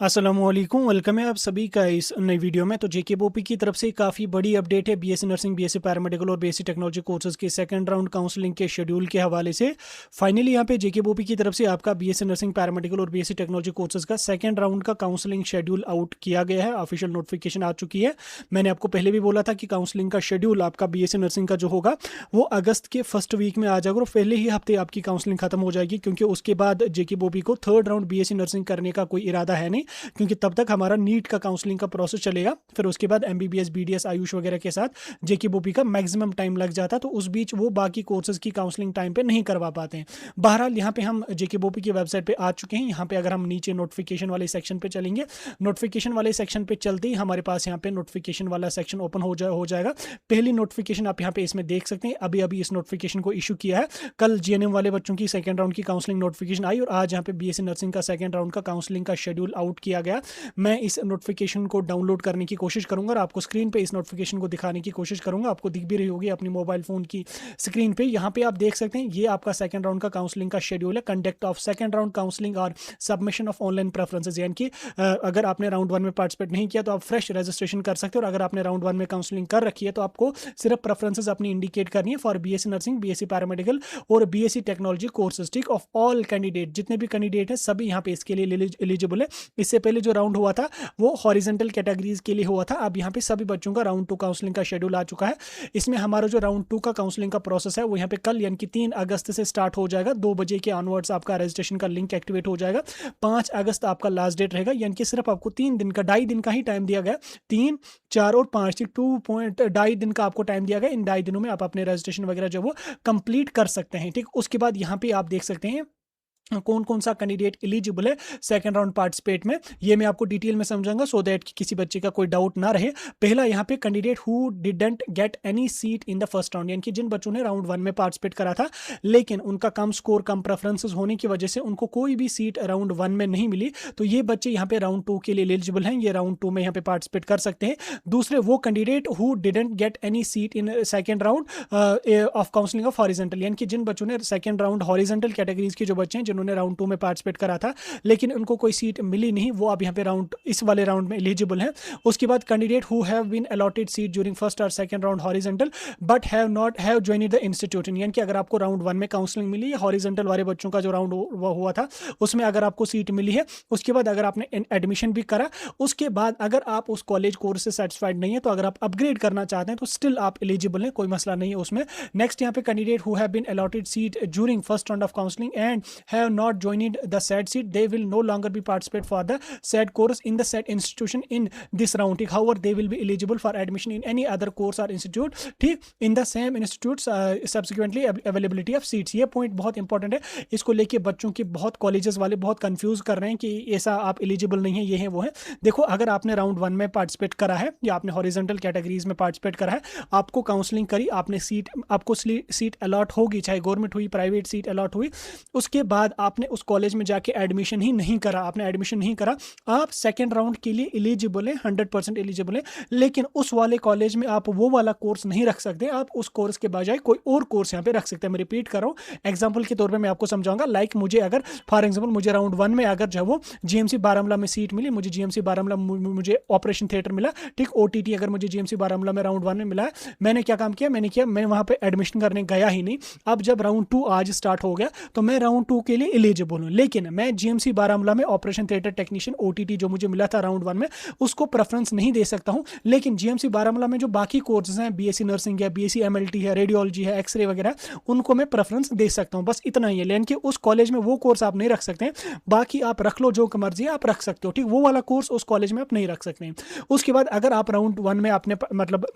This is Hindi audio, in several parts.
अस्सलामुअलैकुम, वेलकम है आप सभी का इस नई वीडियो में। तो जेके बोपी की तरफ से काफ़ी बड़ी अपडेट है बीएससी नर्सिंग, बीएससी पैरामेडिकल और बीएससी टेक्नोलॉजी कोर्सेज के सेकंड राउंड काउंसलिंग के शेड्यूल के हवाले से। फाइनली यहाँ पे जेके बोपी की तरफ से आपका बीएससी नर्सिंग, पैरामेडिकल और बीएससी टेक्नोलॉजी कोर्सेज का सेकंड राउंड का काउंसलिंग शेड्यूल आउट किया गया है। ऑफिशियल नोटिफिकेशन आ चुकी है। मैंने आपको पहले भी बोला था कि काउंसलिंग का शेड्यूल आपका बीएससी नर्सिंग का जो होगा वो अगस्त के फर्स्ट वीक में आ जाएगा और पहले ही हफ्ते आपकी काउंसलिंग खत्म हो जाएगी, क्योंकि उसके बाद जेके बोपी को थर्ड राउंड बीएससी नर्सिंग करने का कोई इरादा है नहीं, क्योंकि तब तक हमारा नीट का काउंसलिंग का प्रोसेस चलेगा। फिर उसके बाद एमबीबीएस, बीडीएस, आयुष वगैरह के साथ जेके बोपी का मैक्सिमम टाइम लग जाता, तो उस बीच वो बाकी कोर्सेज की काउंसलिंग टाइम पे नहीं करवा पाते हैं। बहरहाल यहाँ पे हम जेके बोपी की वेबसाइट पे आ चुके हैं। यहाँ पे अगर हम नीचे नोटिफिकेशन वाले सेक्शन पे चलेंगे, नोटिफिकेशन वाले सेक्शन पे चलते ही हमारे पास यहाँ पे नोटिफिकेशन वाला सेक्शन ओपन हो जाएगा। पहली नोटिफिकेशन आप यहाँ पे इसमें देख सकते हैं। अभी अभी इस नोटिफिकेशन को इशू किया है। कल जीएनएम वाले बच्चों की सेकंड राउंड की काउंसलिंग नोटिफिकेशन आई और आज यहाँ पे बीएससी नर्सिंग का सेकंड राउंड का काउंसलिंग का शेड्यूल आउट किया गया। मैं इस नोटिफिकेशन को डाउनलोड करने की कोशिश करूंगा और आपको स्क्रीन पे इस नोटिफिकेशन को दिखाने की कोशिश करूंगा। आपको दिख भी रही होगी अपनी मोबाइल फोन की स्क्रीन पे। यहाँ पे आप देख सकते हैं ये आपका सेकंड राउंड का काउंसलिंग का शेड्यूल है। Conduct of second round counselling और सबमिशन ऑफ ऑनलाइन प्रेफरेंसेस, यानी कि अगर आपने राउंड वन में पार्टिसिपेट नहीं किया तो आप फ्रेश रजिस्ट्रेशन कर सकते हो, और अगर आपने राउंड वन में काउंसलिंग कर रखी है तो आपको सिर्फ प्रेफरेंसेस अपनी इंडिकेट करनी है for BSc nursing, BSc paramedical और बीएससी टेक्नोलॉजी कोर्सेज। ठीक, ऑफ ऑल कैंडिडेट, जितने भी कैंडिडेट हैं सभी यहाँ पे इसके लिए एलिजिबल है। इससे पहले जो राउंड हुआ था वो हॉरिजॉन्टल कैटेगरीज के लिए हुआ था। अब यहाँ पे सभी बच्चों का राउंड टू काउंसलिंग का शेड्यूल आ चुका है। इसमें हमारा जो राउंड टू का काउंसलिंग का प्रोसेस है वो यहाँ पे कल यानी कि 3 अगस्त से स्टार्ट हो जाएगा। 2 बजे के ऑनवर्ड्स आपका रजिस्ट्रेशन का लिंक एक्टिवेट हो जाएगा। 5 अगस्त आपका लास्ट डेट रहेगा, यानी कि सिर्फ आपको 3 दिन का, 2.5 दिन का ही टाइम दिया गया। 3, 4 और 5, 2.5 दिन का आपको टाइम दिया गया। इन 2.5 दिनों में आप अपने रजिस्ट्रेशन वगैरह जो वो कंप्लीट कर सकते हैं। ठीक, उसके बाद यहाँ पे आप देख सकते हैं कौन कौन सा कैंडिडेट एलिजिबल है सेकंड राउंड पार्टिसिपेट में। ये मैं आपको डिटेल में समझाऊंगा सो दैट कि किसी बच्चे का कोई डाउट ना रहे। पहला यहाँ पे candidate who didn't get any seat in the first round, यानी कि जिन बच्चों ने राउंड वन में पार्टिसिपेट करा था लेकिन उनका कम स्कोर, कम प्रेफरेंसेस होने की वजह से उनको कोई भी सीट राउंड वन में नहीं मिली, तो ये बच्चे यहाँ पे राउंड टू के लिए एलिजिबल हैं। ये राउंड टू में यहाँ पे पार्टिसिपेट कर सकते हैं। दूसरे वो candidate who didn't get any seat in second round of counselling of horizontal, यानी कि जिन बच्चों ने सेकंड राउंड हॉरिजॉन्टल कैटेगरीज के जो बच्चे हैं जिन्होंने राउंड टू में पार्टिसिपेट करा था लेकिन उनको कोई सीट मिली नहीं, वो अब यहाँ पे इस वाले राउंड में एलिजिबल हैं। उसके बाद candidate who have been allotted seat during first और second round horizontal but have not have joined the institute, यानी कि अगर आपको राउंड वन में काउंसलिंग मिली है, हॉरिजॉन्टल वाले बच्चों का जो राउंड हुआ था उसमें अगर आपको सीट मिली है, उसके बाद अगर आपने एडमिशन भी करा, उसके बाद अगर आप उस कॉलेज कोर्स से सेटिस्फाइड नहीं है तो अगर आप अपग्रेड करना चाहते हैं तो स्टिल आप एलिजिबल हैं, कोई मसला नहीं है उसमें। नेक्स्ट यहाँ पे candidate who have been allotted seat during first round of counselling and have not joined the set seat, they will no longer be participate for the said course in the said institution in this round. However, they will be eligible for admission in any other course or institute, ठीक, in the same institutes subsequently availability of seats। ये पॉइंट बहुत इंपॉर्टेंट है, इसको लेके बच्चों के बहुत कॉलेजेस वाले बहुत कंफ्यूज कर रहे हैं कि ऐसा आप एलिजिबल नहीं है, ये है वो है। देखो, अगर आपने राउंड वन में पार्टिसिपेट करा है या आपने हॉरिजॉन्टल कैटेगरीज में पार्टिसिपेट करा है, आपको काउंसलिंग करी, आपने आपको सीट अलॉट होगी, चाहे गवर्नमेंट हुई, प्राइवेट सीट अलॉट हुई, उसके बाद आपने उस कॉलेज में जाके एडमिशन ही नहीं करा, आपने एडमिशन नहीं करा, आप सेकंड राउंड के लिए एलिजिबल है, 100% एलिजिबल है। लेकिन उस वाले कॉलेज में आप वो वाला कोर्स नहीं रख सकते, आप उस कोर्स के बजाय कोई और कोर्स यहाँ पे रख सकते हैं। मैं रिपीट कर रहा हूँ, एग्जांपल के तौर पे मैं आपको समझाऊंगा। लाइक मुझे अगर फॉर एग्जांपल मुझे राउंड वन में अगर जो वो जीएमसी बारामूला में सीट मिली, मुझे जीएमसी बारामूला मुझे ऑपरेशन थिएटर मिला, ठीक, ओटीटी अगर मुझे जीएमसी बारामूला में राउंड वन में मिला, मैंने क्या काम किया, मैं वहां पे एडमिशन करने गया ही नहीं। अब जब राउंड टू आज स्टार्ट हो गया तो मैं राउंड टू के लिए एलिजिबल हूँ, लेकिन मैं जीएमसी बारामूला में ऑपरेशन थिएटर टेक्नीशियन ओटीटी जो मुझे मिला था राउंड वन में उसको प्रेफरेंस नहीं दे सकता हूं। लेकिन जीएमसी बारामूला में जो बाकी कोर्सेज हैं, बीएससी नर्सिंग है, बीएससी एमएलटी है, रेडियोलॉजी है, एक्सरे वगैरह, उनको मैं प्रेफरेंस दे सकता हूं। बस इतना ही है, लेकिन कि उस कॉलेज में वो कोर्स आप नहीं रख सकते, बाकी आप रख लो, जो मर्जी आप रख सकते हो, ठीक, वो वाला कोर्स उस कॉलेज में आप नहीं रख सकते। उसके बाद अगर आप राउंड वन में आपने मतलब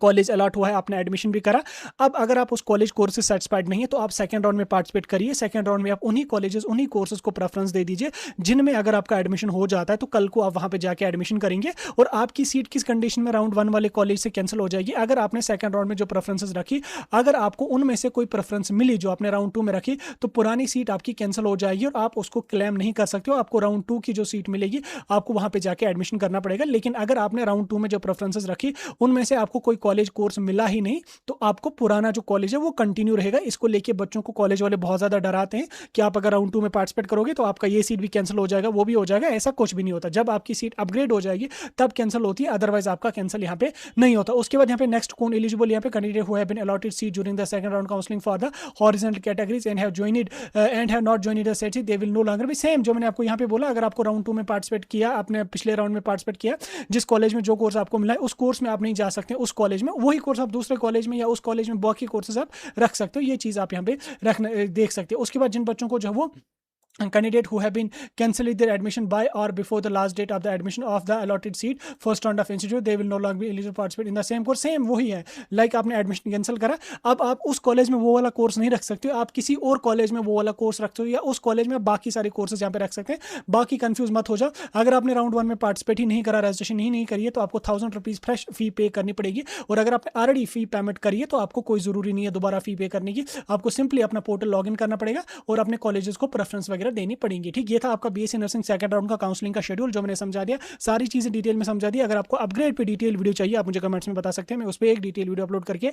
कॉलेज अलॉट हुआ है, आपने एडमिशन भी करा, अब अगर आप उस कॉलेज कोर्स से सेटिस्फाइड नहीं है तो आप सेकंड राउंड में पार्टिसिपेट करिए। सेकंड राउंड में आप उन्हीं कॉलेजेस, उन्हीं कोर्सेज को प्रेफरेंस दे दीजिए जिनमें अगर आपका एडमिशन हो जाता है तो कल को आप वहां पे जाके एडमिशन करेंगे और आपकी सीट किस कंडीशन में राउंड वन वाले कॉलेज से कैंसिल हो जाएगी। अगर आपने सेकंड राउंड में जो प्रेफरेंसेस रखी, अगर आपको उनमें से कोई प्रेफरेंस मिली जो आपने राउंड टू में रखी, तो पुरानी सीट आपकी कैंसिल हो जाएगी और आप उसको क्लेम नहीं कर सकते हो। आपको राउंड टू की जो सीट मिलेगी आपको वहां पे जाके एडमिशन करना पड़ेगा। लेकिन अगर आपने राउंड टू में जो प्रेफरेंसेस रखी उनमें से आपको कोई कॉलेज कोर्स मिला ही नहीं तो आपको पुराना जो कॉलेज है वो कंटिन्यू रहेगा। इसको लेके बच्चों को कॉलेज वाले बहुत ज़्यादा डराते हैं कि आप अगर राउंड 2 में पार्टिसिपेट करोगे तो आपका ये सीट भी कैंसिल हो जाएगा, वो भी हो जाएगा। ऐसा कुछ भी नहीं होता। जब आपकी सीट अपग्रेड हो जाएगी तब कैंसिल होती है, अदरवाइज आपका कैंसिल यहाँ पे नहीं होता। उसके बाद यहाँ पे नेक्स्ट कौन एलिजिबल, यहाँ पे candidate who have been allotted seat during the second round counselling for the horizontal categories and have not joined the set, they will no longer be same. जो मैंने आपको यहाँ पे बोला, अगर आपको राउंड 2 में पार्टिसिपेट किया, आपने पिछले राउंड में पार्टिसिपेट किया, जिस कॉलेज में जो कोर्स आपको मिला है उस कोर्स में आप नहीं जा सकते, उस कॉलेज में वही कोर्स आप दूसरे कॉलेज में या उस कॉलेज में बाकी कोर्सेज आप रख सकते हो। ये चीज़ आप यहाँ पे रखना देख सकते हो। उसके बाद जिन बच्चों को जो वो candidate who have been cancelled their admission by or before the last date of the admission of the allotted seat first round of institute, they will no longer be eligible to participate in the same course। Same वही है, लाइक आपने एडमिशन कैंसिल करा, अब आप उस कॉलेज में वो वाला कोर्स नहीं रख सकते हो, आप किसी और कॉलेज में वो वाला कोर्स रखते हो या उस कॉलेज में बाकी सारे कोर्सेज यहाँ पे रख सकते हैं। बाकी कंफ्यूज मत हो जाओ। अगर आपने राउंड 1 में पार्टिसिपेट ही नहीं करा, रजिस्ट्रेशन ही नहीं करी है, तो आपको 1000 रुपीज़ फ्रेश फी पे करनी पड़ेगी। और अगर आपने ऑलरेडी फी पेमेंट करी है तो आपको कोई ज़रूरी नहीं है दोबारा फी पे करने की। आपको सिंपली अपना पोर्टल लॉग इन करना पड़ेगा और अपने कॉलेजेस को प्रेफरेंस वगैरह देनी पड़ेंगी। ठीक, ये था आपका बीएससी नर्सिंग सेकंड राउंड का काउंसलिंग का शेड्यूल जो मैंने समझा दिया, सारी चीजें डिटेल में समझा दी। अगर आपको अपग्रेड पे डिटेल वीडियो चाहिए आप मुझे कमेंट्स में बता सकते हैं, मैं उस पर एक डिटेल वीडियो अपलोड करके